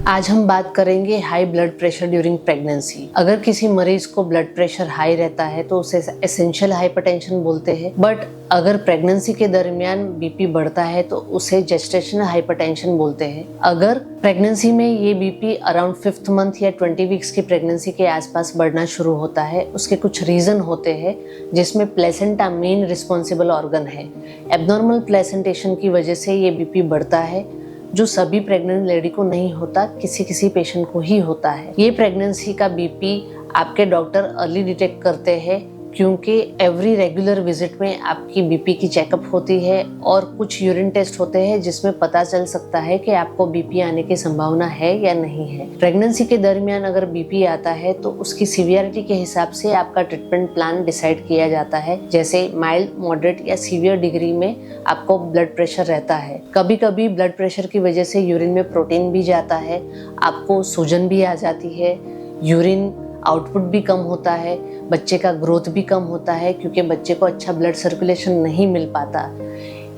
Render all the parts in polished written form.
आज हम बात करेंगे high blood pressure during pregnancy. अगर किसी मरीज को ब्लड प्रेशर हाई रहता है तो उसे एसेंशियल हाइपरटेंशन बोलते हैं, बट अगर प्रेगनेंसी के दरमियान बीपी बढ़ता है तो उसे जेस्टेशनल हाइपरटेंशन बोलते हैं। अगर प्रेगनेंसी में ये बीपी अराउंड 5th मंथ या 20 वीक्स की प्रेगनेंसी के आसपास बढ़ना शुरू होता है, उसके कुछ रीजन होते हैं जिसमें प्लेसेंटा मेन रिस्पॉन्सिबल ऑर्गन है। एब्नॉर्मल प्लेसेंटेशन की वजह से ये बीपी बढ़ता है, जो सभी प्रेग्नेंट लेडी को नहीं होता, किसी किसी पेशेंट को ही होता है। ये प्रेगनेंसी का बीपी आपके डॉक्टर अर्ली डिटेक्ट करते हैं, क्योंकि एवरी रेगुलर विजिट में आपकी बीपी की चेकअप होती है और कुछ यूरिन टेस्ट होते हैं जिसमें पता चल सकता है कि आपको बीपी आने की संभावना है या नहीं है। प्रेगनेंसी के दरमियान अगर बीपी आता है तो उसकी सीवियरिटी के हिसाब से आपका ट्रीटमेंट प्लान डिसाइड किया जाता है। जैसे माइल्ड, मॉडरेट या सीवियर डिग्री में आपको ब्लड प्रेशर रहता है। कभी कभी ब्लड प्रेशर की वजह से यूरिन में प्रोटीन भी जाता है, आपको सूजन भी आ जाती है, यूरिन आउटपुट भी कम होता है, बच्चे का ग्रोथ भी कम होता है क्योंकि बच्चे को अच्छा ब्लड सर्कुलेशन नहीं मिल पाता।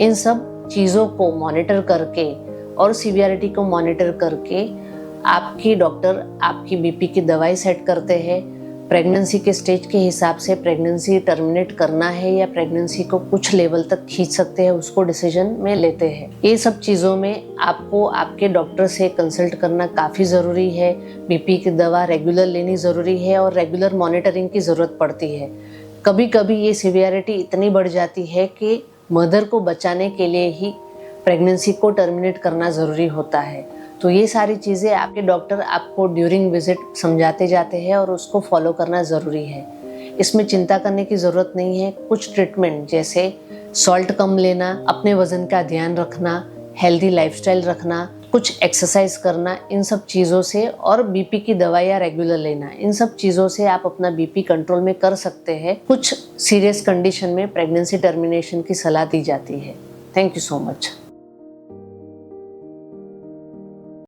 इन सब चीज़ों को मॉनिटर करके और सीवियरिटी को मॉनिटर करके आपकी डॉक्टर आपकी बीपी की दवाई सेट करते हैं। प्रेगनेंसी के स्टेज के हिसाब से प्रेगनेंसी टर्मिनेट करना है या प्रेगनेंसी को कुछ लेवल तक खींच सकते हैं, उसको डिसीजन में लेते हैं। ये सब चीज़ों में आपको आपके डॉक्टर से कंसल्ट करना काफ़ी ज़रूरी है। बीपी की दवा रेगुलर लेनी ज़रूरी है और रेगुलर मॉनिटरिंग की ज़रूरत पड़ती है। कभी कभी ये सीवियरिटी इतनी बढ़ जाती है कि मदर को बचाने के लिए ही प्रेगनेंसी को टर्मिनेट करना ज़रूरी होता है। तो ये सारी चीज़ें आपके डॉक्टर आपको ड्यूरिंग विजिट समझाते जाते हैं और उसको फॉलो करना ज़रूरी है। इसमें चिंता करने की ज़रूरत नहीं है। कुछ ट्रीटमेंट जैसे सॉल्ट कम लेना, अपने वज़न का ध्यान रखना, हेल्दी लाइफस्टाइल रखना, कुछ एक्सरसाइज करना, इन सब चीज़ों से और बीपी की दवाइयाँ रेगुलर लेना, इन सब चीज़ों से आप अपना बीपी कंट्रोल में कर सकते हैं। कुछ सीरियस कंडीशन में प्रेगनेंसी टर्मिनेशन की सलाह दी जाती है। Thank you so much.